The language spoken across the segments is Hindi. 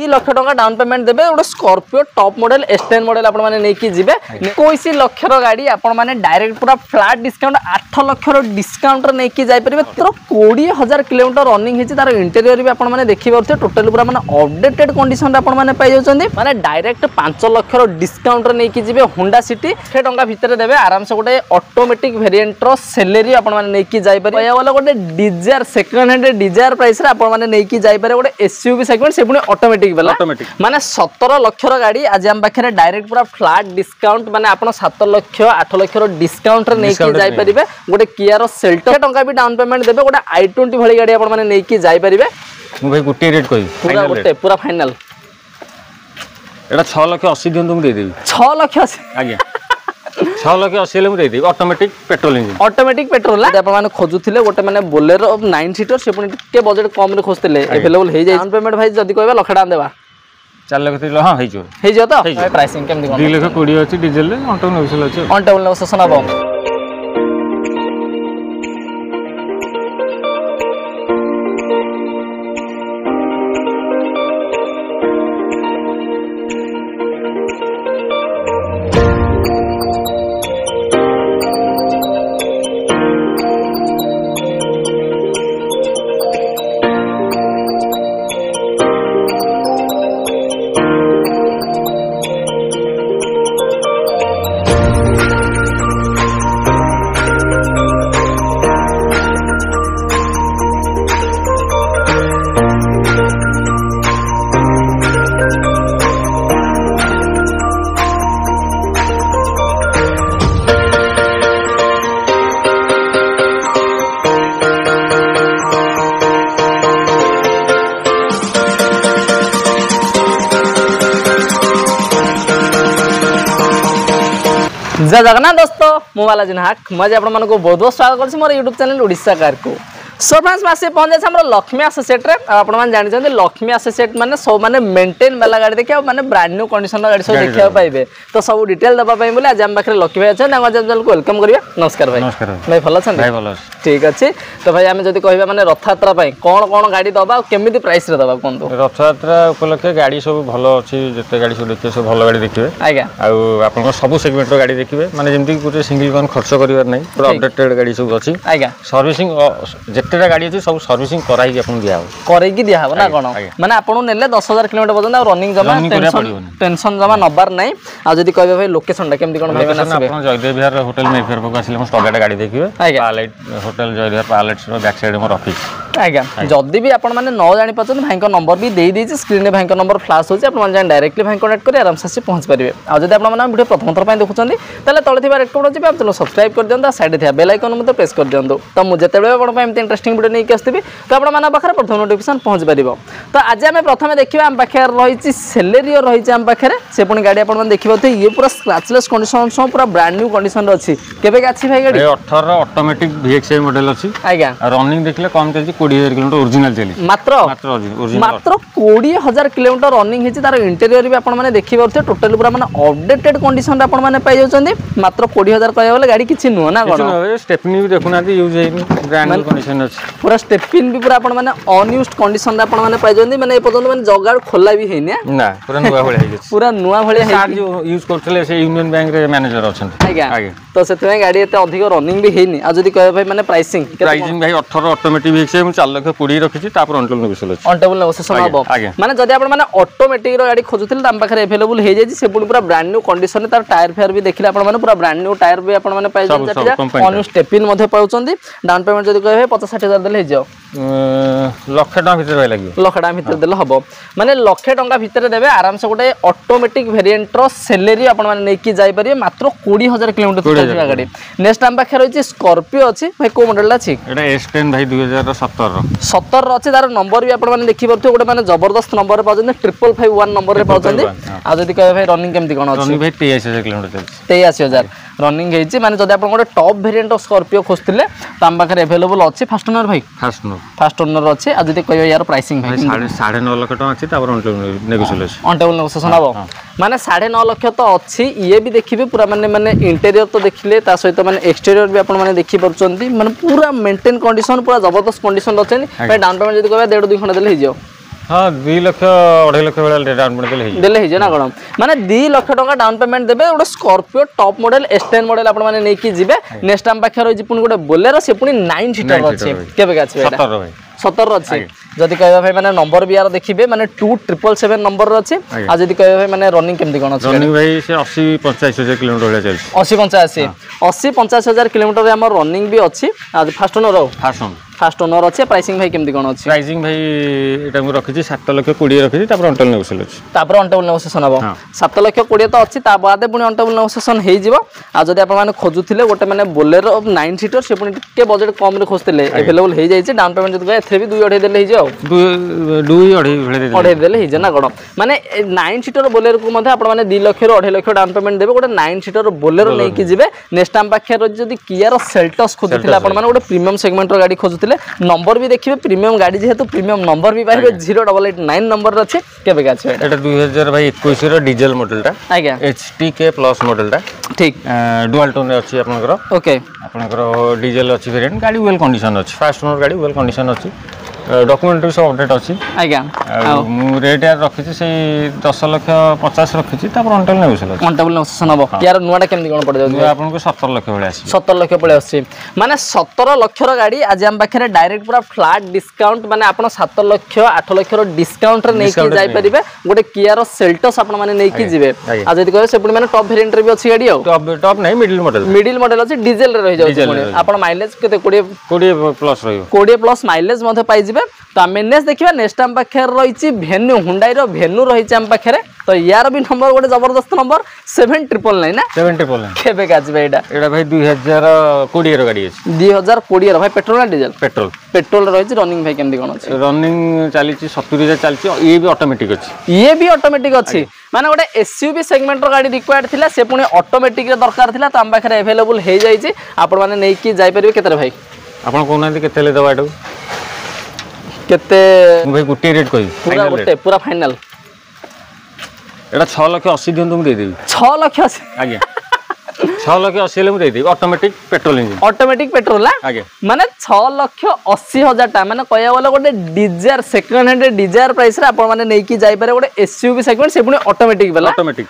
लाख टका डाउन पेमेंट देबे गोटे Scorpio top model S10 model आपण माने नै कि जिवे 21 लाख रो गाड़ी आपण माने डायरेक्ट पूरा फ्लैट डिस्काउंट 8 लाख रो डिस्काउंट रे नै कि जाय परिबे तो 20000 किलोमीटर रनिंग हिची तार इंटीरियर भी आपण माने देखि परथे टोटल पूरा माने अपडेटेड कंडीशन रे आपण माने पाइ जाउछन्ती माने डायरेक्ट 5 लाख रो डिस्काउंट रे नै कि जिवे होंडा सिटी 6 टका भितर देबे आराम से गोटे ऑटोमेटिक वेरिएंट रो सेलेरी आपण माने नै कि जाय परिबे या वाला गोटे Dzire second hand Dzire price रे आपण माने नै कि जाय पारे गोटे एसयूवी सेगमेंट से पुनी ऑटोमेटिक वाला माने 17 लाख रो गाड़ी आज हम पाखरे डायरेक्ट पूरा फ्लैट डिस्काउंट माने आपण 7 लाख 8 लाख रो डिस्काउंट रे नै कि जाय परिबे गोटे किया रो सेल्टो टका भी डाउन पेमेंट देबे गोटे i20 भली गाड़ी आपण माने नै कि जाय परिबे मु भाई गुटे रेट कहि पूरा गोटे पूरा फाइनल एटा 6 लाख 80 दिन तुम दे देबी 6 लाख 80 आज्ञा 6 लाख 80 ले मु दे देबी automatic petrol engine automatic petrol ला आपण माने खोजुथिले गोटे माने बोलेरो 9 सीटर से पुनी के बजट कम रे खोजथिले अवेलेबल हे जाय डाउन पेमेंट भाई जदी कहबा लाख टाका देबा 4 लाख 30 हां हे जो तो प्राइसिंग केमदी कोन 2 लाख 20 अछि डीजल ले ऑन टाउन विसल अछि ऑन टाउन नेगोशिएशन अब जय जगन्नाथ दोस्तों मोबाइल जिनाक मुझे आप बहुत बहुत स्वागत कर मोर यूट्यूब चैनल ओडिशा कार को सो फ्रेंड्स मासे पहुंच जाए हम लक्ष्मी एसोसिएट रे आप जानी लक्ष्मी एसोसिएट माने सब माने मेंटेन वाला गाड़ी देखिए माने ब्रांड न्यू कंडीशन गाड़ी सब देखिया पाइबे तो सब डिटेल दबा पाइ बोले आज हम पाखरे लक्ष्मी भाई अछन चैनल को वेलकम करिया नमस्कार भाई भाई भलो छन भाई भलो ठीक अछि तो भाई हम जदी कहबा माने रथ यात्रा पई कोन कोन गाड़ी दबा केमिति प्राइस रे दबा कोन तो रथ यात्रा उपलक्षे गाड़ी सब भलो अछि जते गाड़ी सब देखिए सब भलो गाड़ी देखिबे आज्ञा आ आपन सब सेगमेंट रो गाड़ी देखिबे माने जेमति पूरे सिंगल कोन खर्च करिवार नै पूरा अपडेटेड गाड़ी सब अछि आज्ञा सर्विसिंग जेतेटा गाड़ी अछि सब सर्विसिंग कराई के अपन दिया हो कराई की दिया हो ना कोन माने आपन नेले 10000 किलोमीटर पर्यंत रनिंग जमा टेंशन जमा नबार नै आ जदी कहबे भाई लोकेशन टा केमति कोन भाई बना सके आपन जयदेव विहार होटल में फेर पका आसिले हम स्टॉगेट गाड़ी देखिबे पालेट होटल जयदेव विहार पालेट रो बैक साइड में ऑफिस आज्ञा जदी भी आपन माने न जानि पछन भाई को नंबर भी देई देछि स्क्रीन रे भाई को नंबर फ्लैश होछि आपन माने डायरेक्टली भाई कांटेक्ट करी आराम से पहुंच परिबे आ जदी आपन माने वीडियो प्रथम थर पय देखुछन्ती तले तळे थिबा रेड कोड जिबे आप चलो सब्सक्राइब कर दियंदा साइड थिबा बेल आइकन मते प्रेस कर दियंदो त मु जेतेबे आपन पय एमते इंटरेस्टिंग वीडियो नै के आस्थिबे तो आपण माने पाखरे प्रथम नोटिफिकेशन पहुंच परिबो तो आज हम प्रथमे देखिबा हम पाखरे रहिछि सेलेरियो रहिछि हम पाखरे से पुनी गाड़ी आपण माने देखिबो तो ये पूरा स्क्रैचलेस कंडीशन सो पूरा ब्रांड न्यू कंडीशन रे अछि केबे के अछि भाई गाड़ी 18 ऑटोमेटिक VXI मॉडल अछि आज्ञा रनिंग देखले कम चलछि 20000 किलोमीटर ओरिजिनल चली मात्र 20000 किलोमीटर रनिंग हिची तार इंटीरियर भी आपण माने देखि परथे टोटल पूरा माने अपडेटेड कंडीशन रे आपण माने पाइ जाउछन्ती मात्र 20000 कहया बोले गाड़ी किछि नुह ना कोन स्टेपनी भी देखुना यूज हेनी ब्रांड न्यू कंडीशन अछि पूरा स्टेपिन भी पूरा आपण माने अनयूज्ड कंडीशन रे आपण माने पाइ जाउछन्ती माने ए पर्यंत माने जगाड़ खोला भी हेनी ना पूरा नुवा भले हे पूरा नुवा भले हे कार्ड जो यूज करथले से यूनियन बैंक रे मैनेजर अछन्ती आगे तो सेते गाड़ी एते अधिक रनिंग भी हेनी आ जदी कहबे भाई माने प्राइसिंग भाई 18 ऑटोमेटिक VXI हम 4 लाख 20 रखिछि तापर ऑनटेबल नेगोशिएशन अछि ऑनटेबल नेगोशिएशन हबो माने जदी आपण माने ऑटोमेटिक रो गाड़ी खोजुथिल ताम पाखरे अवेलेबल हे जायछि से पूरा ब्रांड न्यू कंडीशन रे तार टायर फेयर भी देखिले आपण माने पूरा ब्रांड न्यू टायर भी आपण माने पाइ जायछि ऑन स्टेपिन मध्ये पाउछन्ती डाउन पेमेंट जदी कहबे 50-60 देले हे जाओ लाख टका भीतर भाई लागि लाख टका भीतर देले हबो माने लाख टका भीतर देबे आराम से गोटे ऑटोमेटिक वेरिएंट रो सेलेरी आपण माने नै कि जाय परिबे मात्र 20000 किलोमीटर चलबा गाड़ी नेक्स्ट टाइम पाखे रहिछि स्कॉर्पियो अछि भाई को मॉडल अछि एटा S10 भाई 2017 रो 17 रो अछि तार नंबर भी आपण माने देखि परथो गोटे माने जबरदस्त नंबर रे पाउछन्ती 5551 नंबर रे पाउछन्ती आ जदी कहबे भाई रनिंग केमति कोन अछि रनिंग भाई 23000 किलोमीटर चलछि 23000 रनिंग हेछि माने जदी आपण गोटे टॉप वेरिएंट ऑफ स्कॉर्पियो खोजतिले ताम पाखे अवेलेबल अछि फर्स्ट ओनर भाई फर्स्ट ओनर अछि आ जदी कहबे यार प्राइसिंग भाई 9.5 लाख टका अछि तापर नेगोशिएशन अछि ऑनटेबल नेगोशिएशन हबो माने 9.5 लाख तो अछि ये भी देखिबे पूरा माने इंटीरियर तो देखिले ता सहित माने एक्सटीरियर भी आपण माने देखि परछन्ती माने पूरा मेंटेन कंडीशन पूरा जबरदस्त कंडीशन अछि भाई डाउन पेमेंट जदी कहबे 1.5-2 खंड देले हे जाओ हाँ 2 लाख 2.5 लाख वाला डाउन पेमेंट देले हिजे ना कोन माने 2 लाख टका डाउन पेमेंट देबे गोटे Scorpio top model S10 model आपण माने नै कि जिवे नेक्स्ट टाइम पाखे रही पुनी गोटे बोलेरो से पुनी 9 सीटर अछि केबे गाछ बेटा 17 भाई 17 अछि जदि कहबा भाई माने नंबर भी यार देखिबे माने 2777 नंबर अछि आ जदि कहबा भाई माने रनिंग केमति कोन अछि रनिंग भाई से 80-85,000 किलोमीटर वाला चल 80-85,000 किलोमीटर रे हमर रनिंग भी अछि आज फास्ट ओनर फास्ट ओनर अछि प्राइसिंग भाई केमति कोन अछि प्राइसिंग भाई एटा मु रखिछि 7 लाख 20 रखिछि तापर अंटल नेगोशिएशन अछि तापर अंटल नेगोशिएशन हबो 7 लाख 20 तो अछि ता बाद पुनी अंटल नेगोशिएशन हेइ जिवो आ जदि आपण माने खोजुथिले गोटे माने बोलेरो 9 सीटर से पुनी टिके बजट कम रे खोजथिले अवेलेबल हेइ जाइछि डाउन पेमेंट जदि एथे भी 2.5 देले हेइ जाओ 2.5 देले हेइ जना गड माने 9 सीटर बोलेरो को मध्ये आपण माने 2 लाख रो 2.5 लाख डाउन पेमेंट देबे गोटे 9 सीटर बोलेरो नै कि जिवे नेक्स्ट टाइम पाखे जदि किया रो सेल्टस खोजुथिले आपण माने गोटे प्रीमियम सेगमेंट रो गाडी खोजुथिले नंबर भी देखिबे प्रीमियम गाडी जेहेतु प्रीमियम नंबर भी पाइबे 0889 नंबर अछि केबे गाछ एटा 2000 भाई 21 रो डीजल मॉडल टा आज्ञा HTK प्लस मॉडल टा ठीक डुअल टोन रे अछि आपनकर ओके आपनकर डीजल अछि वेरिएंट गाडी वेल कंडीशन अछि फास्ट ओनर गाडी वेल कंडीशन अछि डॉक्यूमेंट भी सब अपडेट अछि आज्ञा मु रेट यार रखिछि से 10 लाख 50 रखिछि तापर अंटल नेगोशिएशन अछि अंटल नेगोशिएशन हबो यार नुवाडा केमति कोन पड़ जाउ आपनको 17 लाख पळे अछि 17 लाख पळे अछि माने 17 लाख रो गाडी आज हम पाखरे डायरेक्ट पूरा फ्लैट डिस्काउंट माने आपण 7 लाख 8 लाख रो डिस्काउंट रे नै कि जाय परिबे गोटे किया रो सेल्टस आपण माने नै कि जिवे आ जदि कहबे से पुनी माने टॉप वेरिएंट रे भी अछि गाडी आ टॉप नै मिडिल मॉडल अछि डीजल रे रहि जाउ पुनी आपण माइलेज केते 20 प्लस रहियो 20 प्लस माइलेज मध्ये पाइ जिवे तो आम नेक्स्ट देखिबा नेक्स्ट टाइम पाखे रही भेन्यू हुंडाई रो भेन्यू रही आम पाखे तो यार भी नंबर गोटे जबरदस्त नंबर 7999 ना 7999 केबे गाछ भाई एटा भाई 2020 रो गाडी अछि 2020 रो भाई पेट्रोल ना डीजल पेट्रोल रही रनिंग भाई केमदी कोन अछि रनिंग चली 70000 चली ये भी ऑटोमेटिक अछि माने गोटे एसयूवी सेगमेंट रो गाडी रिक्वायर्ड थिला से पुनी ऑटोमेटिक रे दरकार थिला तो आम पाखे अवेलेबल हे जाई छी आपण माने नै कि जाय परिबे केते रे भाई आपण कोना केते ले दबा एटू केते भाई गुटी रेट कहि पूरा गोटे पूरा फाइनल एटा 6 लाख 80 दियन तुम दे देबी 6 लाख 80 आज्ञा 6 लाख 80 ले मु दे देबी automatic petrol engine automatic petrol ना आज्ञा माने 6 लाख 80 हजार टा माने कहया वाला गोटे Dzire second hand Dzire price रे आपण माने नै कि जाय पारे गोटे एसयूवी सेगमेंट से पुनी ऑटोमेटिक वाला ऑटोमेटिक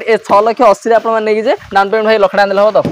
ए 6 लाख 80 रे आपण माने नै कि जे डाउन पेमेंट भाई लखडा देले हो तो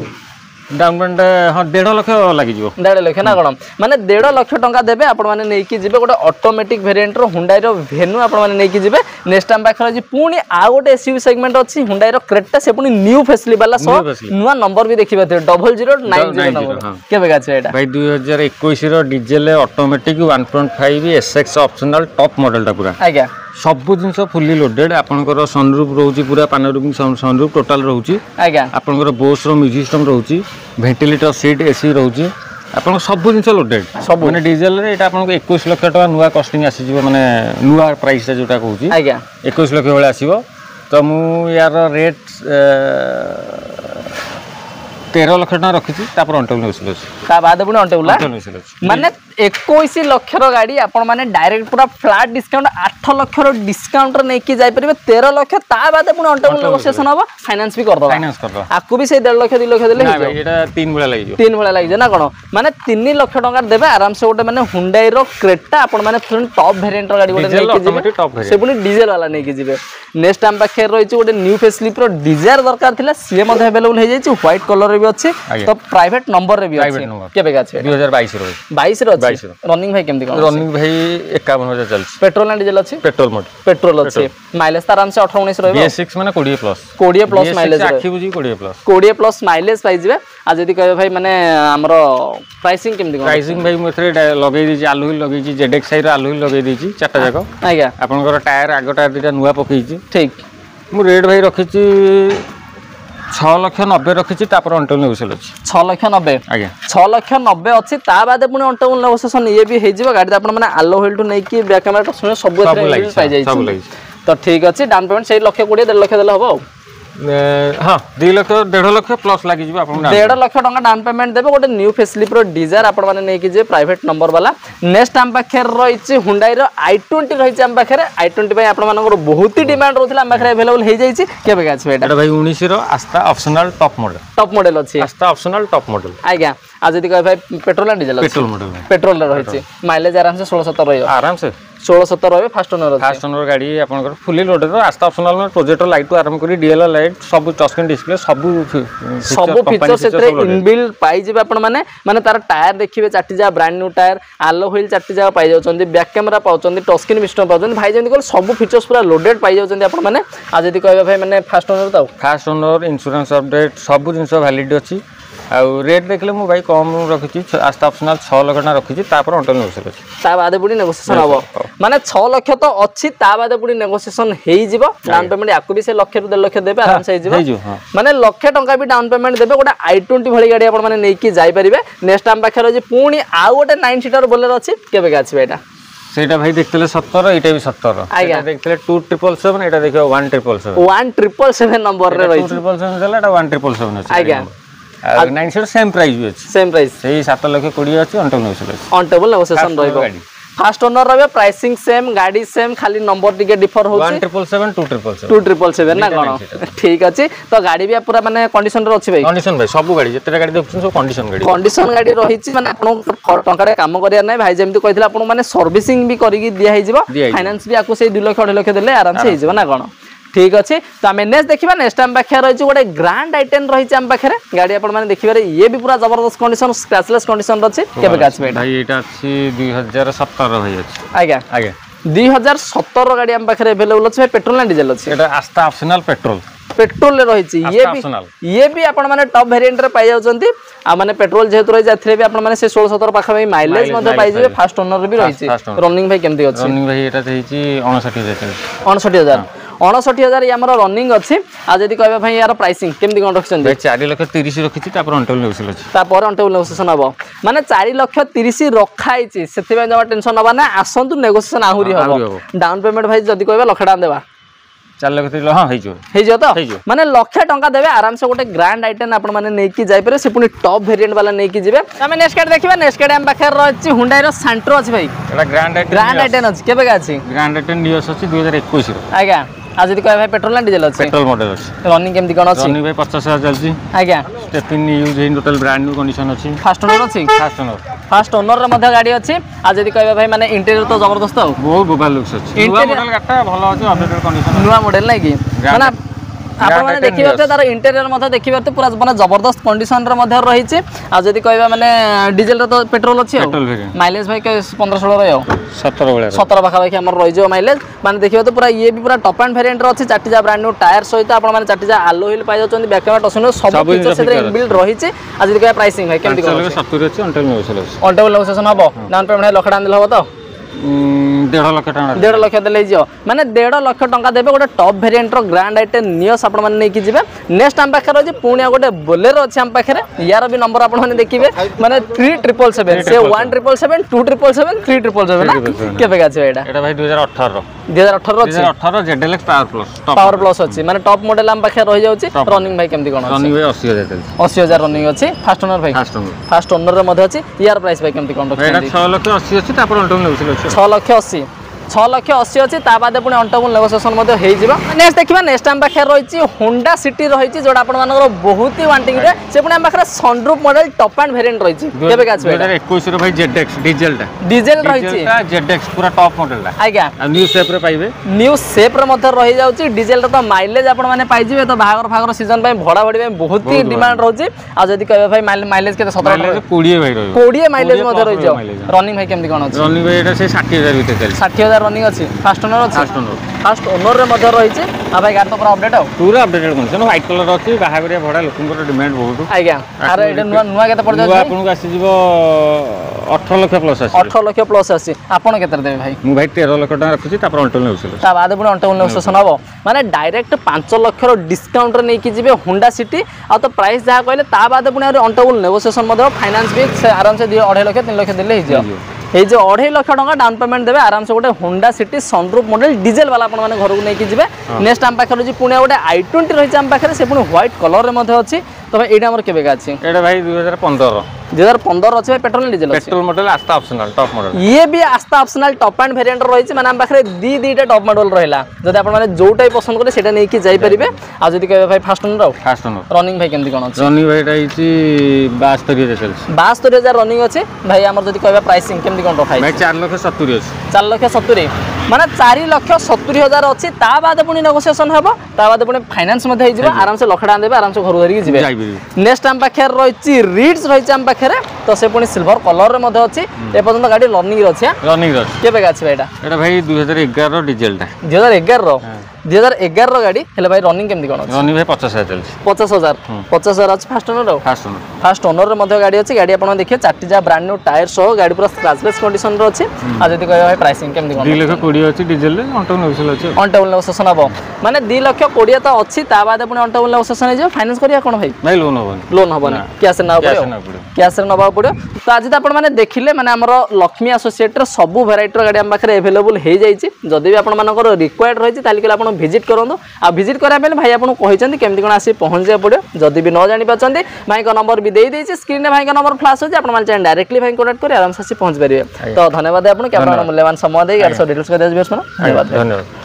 डाउन पेमेंट हाँ 1.5 लाख लागि जिवो 1.5 लाख ना कोन माने 1.5 लाख टंका देबे आपण माने नै कि जिवे गोटे ऑटोमेटिक वेरिएंट रो हुंडई रो वेन्यू आपण माने नै कि जिवे नेक्स्ट टाइम पाखरा जी पुनी आ गोटे एसयूवी सेगमेंट अछि हुंडई रो क्रेटा से पुनी न्यू फेसली वाला सो नुवा नंबर भी देखिबे 0090 नंबर केबे गाछ एटा भाई 2021 रो diesel automatic 1.5 SX optional top model टा पूरा आज्ञा सब जिनस फुली लोडेड आपनकर सनरूफ रहउची पूरा पानोरमिक सनरूफ टोटल रहउची आज्ञा आपनकर बोस रो म्यूजिक सिस्टम रहउची वेंटिलेटर सीट एसी रहउची आपन सब जिनस लोडेड सब माने डीजल रे एटा आपन 21 लाख टका नुवा कॉस्टिंग आसी जिवो माने नुवा प्राइस ता जोटा कहउची आज्ञा 21 लाख वाला आसीबो तो मु यार रेट 13 लाख टका रखिछि तापर अंटल नेउसलस ता बाद पुनी अंटल माने 21 लाख रो गाडी आपण माने डायरेक्ट पूरा फ्लैट डिस्काउंट 8 लाख रो डिस्काउंट नै कि जाय परिबे 13 लाख ता बाद पुनी अंटल नेगोशिएशन होबो फाइनेंस भी कर दो आकु भी से 1.5 लाख 2 लाख देले ना भाई एटा 3 बेला लागि 3 बेला लागि ना कोन माने 3 लाख टका देबे आराम से गोटे माने हुंडई रो क्रेटा आपण माने टॉप वेरिएंट रो गाडी गोटे नै कि जिवे से पुनी डीजल वाला नै कि जिवे नेक्स्ट टाइम पाखे रही गोटे न्यू फेसलिफ्ट रो डिजायर दरकार थिला से मध्ये अवेलेबल हे जाय व्हाइट कलर रे भी अछि तो प्राइवेट नंबर रे भी अछि केबे गाछ 2022 रो 22 रो अछि रनिंग भाई केमदी कोन रनिंग भाई 51000 चलछि पेट्रोल ना डीजल अछि पेट्रोल अछि माइलेज आराम से 18 19 रहबो BS6 माने 20 प्लस माइलेज आखि बुझी 20 प्लस माइलेज पाइ जिवे आ जदी कहबे भाई माने हमरो प्राइसिंग केमदी कोन प्राइसिंग भाई मथरे लगै दी आलुही लगै छी ZX रो आलुही लगै दी छी चारटा जाको आज्ञा आपनकर टायर आगो टायर दिटा नुवा पकई छी ठीक मु रेट भाई रखि छी 6 लाख 90 रखिछि तापर अंटल नेगोशिएशन अछि 6 लाख 90 आज्ञा 6 लाख 90 अछि ता बाद पुनी अंटल नेगोशिएशन ये भी हे जिवो गाडी आपण माने आलो व्हील टू नै कि बैक कैमरा तो सुने सब पाइ जाय छी तो ठीक अछि डाउन पेमेंट से 1 लाख 20 1.5 लाख देले होबो हाँ 2 लाख 1.5 लाख प्लस लागि जिवो आपण 1.5 लाख टका डाउन पेमेंट देबे गोटे न्यू फेसलिफ्ट रो डिजायर आपण माने नै कि जे प्राइवेट नंबर वाला नेक्स्ट हम पाखे रही हुंडई रो i20 रही हम पाखे i20 भाई आपण मानकर बहुत ही डिमांड रहथिला हम पाखे अवेलेबल हे जाई छी केबे गाछ बेटा भाई 19 रो आस्था ऑप्शनल टॉप मॉडल अछि आस्था ऑप्शनल टॉप मॉडल आज्ञा आ जदी कह भाई पेट्रोल ना डीजल पेट्रोल मॉडल पेट्रोल रही छी माइलेज आराम से 16 17 रहियो आराम से 16-17 ରହିବ फास्ट ओनर ଅଛି। फास्ट ओनर गाड़ी आपनकर फुली लोडेड आस्था ऑप्शनल प्रोजेक्टर लाइट टू आरंभ करी डीएलआर लाइट सब टच स्क्रीन डिस्प्ले सब फीचर सेतरे इनबिल्ट पाई जिबे आपण माने तार टायर देखिबे 4टी जा brand new tyre alloy wheel 4टी जा पाई जाउछंदी बैक कैमरा पाउछंदी टच स्क्रीन सिस्टम पाउछंदी भाई जेंति कोल सब फीचर्स पूरा लोडेड पाई जाउछंदी आपण माने आ जदी कहबे भाई माने फास्ट ओनर ताऊ फास्ट ओनर इंश्योरेंस अपडेट सब जिंस वैलिड अछि आ रेट देखले मु भाई कम रखिछि आस्था ऑप्शनल 6 लाख ना रखिछि तापर अंटल नेगोशिएशन अछि ता बादे पुडी नेगोशिएशन हबो माने 6 लाख तो अछि ता बादे पुडी नेगोशिएशन हेई जिवो डाउन पेमेंट याकु भी से लाख रु 1.5 लाख देबे आराम से हेई जिवो माने लाख टंका भी डाउन पेमेंट देबे गोटा i20 भली गाड़ी आपण माने नेकी जाई परिबे नेक्स्ट टाइम पाखर जे पुणी आ गोटे 9 सीटर बोलेरो अछि केबे गाछि बेटा सेटा भाई देखले 17 एटा भी 17 एटा देखले 2777 एटा देखियो 1777 नंबर रे रही 2777 जला एटा 1777 अछि आज्ञा 9 सीटर सेम प्राइस भी अछि सेम प्राइस सेही 7 लाख 20 अछि अंटल नेगोशिएशन अंटेबल नेगोशिएशन रहइबो फास्ट ओनर रहबे प्राइसिंग सेम गाड़ी सेम खाली नंबर टिके डिफर होछि 1777 2777 ना कोन ठीक अछि तो गाड़ी भी पूरा माने कंडीशन रे अछि भाई कंडीशन भाई सब गाड़ी जते गाड़ी देखछन सब कंडीशन गाड़ी रहिछि माने आपन टंका रे काम करिया नै भाई जेमति कहितला आपन माने सर्विसिंग भी करिकि दिया हि जिवो फाइनेंस भी आकु से 2 लाख 2.5 लाख देले आराम से हि जिवो ना कोन ठीक अच्छे तो आम नेक्स्ट देखा नेक्स्ट आम पाखे रही गोटे ग्रांड i10 रही आम पाखे गाड़ी आप देखिए ये भी पूरा जबरदस्त कंडीशन स्क्रैचलेस कंडीशन अच्छे केबे काछबे भाई एटा अछि 2017 भाई अछि आज्ञा आज्ञा 2017 गाड़ी आम पाखे अवेलेबल अछि पेट्रोल ना डीजल अछि एटा आस्था ऑप्शनल पेट्रोल रे रही ये भी आपण माने टॉप वेरिएंट रे पाई जाउछंती आ माने पेट्रोल जेहेतु रही जाथरे भी आपण माने से 16-17 पाखा भाई माइलेज मध्ये पाई जेबे फास्ट ओनर रे भी रही रनिंग भाई केमती अछि रनिंग भाई एटा देछि 59000 59000 यामर रनिंग अछि आ जदी कहबे भाई यार प्राइसिंग केमती कोन रखछन भाई 4 लाख 30 रखिछि तापर अंटेबल नेगोशिएशन अछि तापर अंटेबल नेगोशिएशन हबो माने 4 लाख 30 रखाइछि सेति जमा टेंशन हबा ना आसंतु नेगोशिएशन आहुरी हबो डाउन पेमेंट भाई जदी कहबे लाख टाका देबा 4 लाख 30 हां हेइ जो तो माने लाख टंका देबे आराम से गोटे ग्रांड i10 आपण माने नेकी जाय पारे से पुनी टॉप वेरिएंट वाला नेकी जिबे हमें नेक्स्ट गाड़ी देखिबा नेक्स्ट गाड़ी हम पाखर रहछि हुंडई रो सेंट्रो अछि भाई एटा ग्रांड i10 अछि केबे का अछि ग्रांड i10 नियस अछि 2021 रो आज्ञा आज जदी कहबे भाई पेट्रोल ना डीजल अछि पेट्रोल मॉडल अछि रनिंग केमती कोन अछि रनिंग भाई 50000 चलछि आज्ञा stepney use in total brand new condition अछि फास्ट ओनर अछि फास्ट ओनर रे मध्ये गाड़ी अछि आज जदी कहबे भाई माने इंटीरियर तो जबरदस्त हो बहुत गोबा लुक्स अछि नुवा मॉडल गाटा भलो अछि अपडेटेड कंडीशन नुवा मॉडल नै कि माने आपण माने देखिबा त तार इंटीरियर मध्ये देखिबा त पूरा माने जबरदस्त कंडीशन रे मध्ये रही छै आ जदी कहबा माने डीजल रे तो पेट्रोल अछि माइलेज भाई 15-16 रहियो 17 बाखा बाखी हमर रही जो माइलेज माने देखिबा त पूरा ये भी पूरा टॉप एंड वेरिएंट रे अछि 4टी जा ब्रांड न्यू टायर सहित आपण माने 4टी जा आलो व्हील पाइ जाउछन बैक कैमरा टच सब फीचर से इनबिल्ट रही छै आ जदी कहबा प्राइसिंग भाई केमती कोन 70 अछि अंटेबल नेगोशिएशन हबो डाउन पेमेंट लाख टाका देल हबो त 1.5 लाख टका 1.5 लाख देले जियो माने 1.5 लाख टका देबे गोटे टॉप वेरिएंट रो ग्रांड i10 नियस आपण माने नेकी जिबे नेक्स्ट हम पाखर जे पुणी गोटे बोलेरो अछि हम पाखरे यार भी नंबर आपण माने देखिबे माने 3777 से 1777 2777 3777 ना केबे गाछ एटा भाई 2018 ZLX पावर प्लस अछि माने टॉप मॉडल हम पाखर रहि जाउछि रनिंग भाई केमती कोन रनिंग भाई 80000 रनिंग अछि फास्ट ओनर भाई फास्ट ओनर रे मध्ये अछि यार प्राइस भाई केमती कोन रखछि एटा 6 लाख 80 अछि तापर अंटल नेगोशिएशन 6 लाख 80 6 लाख 80 अच्छी ताद पुणी अंटबल नेगोशिएशन नेक्स्ट देखा नेक्स्ट आम पाखे रही होंडा सिटी रही जो आप बहुत ही वांटिंग से पुणी आम पाखे sunroof model top end variant रही डीजल रही ZX पूरा टॉप मॉडल आज्ञा न्यू शेप रे पाइबे न्यू शेप रे मध्य रही जाउची डीजल रे तो माइलेज आपण माने पाइ जिवे तो भागर भागर सीजन पे भड़ा भड़ी में बहुत ही डिमांड रहउची आ जदी कहबे भाई माइलेज के 17 20 भाई रही 20 माइलेज मध्य रही जाउ रनिंग भाई केमती कोन अछि रनिंग भाई एटा से 60000 भीतर चल 60000 रनिंग अछि फास्ट ओनर अछि फास्ट ओनर रे मध्य रही छी आ भाई गाड़ी तो पूरा अपडेट हो पूरा अपडेटेड कंडीशन व्हाइट कलर अछि बाहागरिया भड़ा लोकन डिमांड बहुत आज्ञा अरे एटा नुवा केते पड़ जाउ आपन को आसी जीवो 18 लाख प्लस आसी 18 लाख प्लस आसी आपन केते देबे भाई मु भाई 13 लाख टका रखुची तापर अंटल नेउसले ता बाद पुणी अंटल नेउसेशन हबो माने डायरेक्ट 5 लाख रो डिस्काउंट रे नै कि जिवे होंडा सिटी आ तो प्राइस जा कहले ता बाद पुणी अंटल नेगोशिएशन मधे फाइनेंस भी आराम से 2.5 लाख 3 लाख देले हिजो ए जो 2.5 लाख टका डाउन पेमेंट देबे आराम से गोटे Honda city sunroof model diesel वाला आपण माने घर को नै कि जिवे नेक्स्ट आम पाखर जी पुणी गोटे i20 रही आम पाखर से पुणी व्हाइट कलर रे मधे अछि तो भाई एटा हमर केबे का अछि एटा भाई 2015 2015 अच्छे पेट्रोल डीजल पेट्रोल मॉडल आस्था ऑप्शनल टॉप मॉडल ये भी आस्था ऑप्शनल टॉप एंड वेरिएंट रही माने हम पाखरे दीटा टॉप मॉडल रहिला जदि आपण माने जोटाई पसंद करे सेटा नै कि जाई परिबे आ जदि कहबे भाई फास्ट ओनर रनिंग भाई केमदी कोन अछि रनिंग भाई रहिछि 72000 चलछि 72000 रनिंग अछि भाई हमर जदि कहबे प्राइसिंग केमदी कोन रखाइ भाई 4,70,000 अछि 4,70,000 माने 4,70,000 अछि ता बाद पुनी नेगोशिएशन हेबो ता बाद पुनी फाइनेंस मध्ये हिजिबो आराम से लखडा देबे आराम से घर धरि जिबे नेक्स्ट हम पाखे रहिछि रिड्स रहिछि हम पाखे तो से पुनी सिल्वर कलर रे मध्ये अछि ए पर्यंत गाडी रनिंग रे अछि रनिंग रे अछि केबे अछि भाईटा एटा भाई 2011 रो डीजल टा 2011 रो 2011 रो गाडी हेले भाई रनिंग केमदी कोन अछि रनिंग भाई 50,000 चलछि 50,000 अछि फास्ट ओनर रे मध्ये गाडी अछि गाडी आपण देखिए चारटी जा ब्रांड न्यू टायर सह गाडी पूरा स्क्रैचलेस कंडीशन रो अछि आ जदि कहबे भाई प्राइसिंग केमदी कोन 2,20,000 अछि डीजल रे ऑन अछि ऑन नेगोशिएशन हबो माने 2,20,000 तो अछि ता बाद पुनी ऑन नेगोशिएशन हे जो फाइनेंस करिया कोन भाई भाई लोन हबन कैश ना पड़ो कैश रे नबा पड़ो तो आज तो आपण माने देखिले माने हमर लक्ष्मी एसोसिएट रे सब वैरायटी रो गाडी हम पाखरे अवेलेबल हे जाई छि जदि भी आपण मानकर रिक्वायर्ड रही छि ताली के आपण विजिट करंदो आ विजिट करा बेले भाई आपण कहिसंती केमदी कोन आसी पहुंच जा पड़ो जदि भी न जानि पाचंती भाई को नंबर भी देई छि स्क्रीन रे भाई का नंबर फ्लैश हो जे आपण माने चाहे डायरेक्टली भाई कांटेक्ट करी आराम से पहुंच परिबे तो धन्यवाद आपण के आपण मूल्यवान समय देई गाडी सब डिटेल्स कर देस धन्यवाद।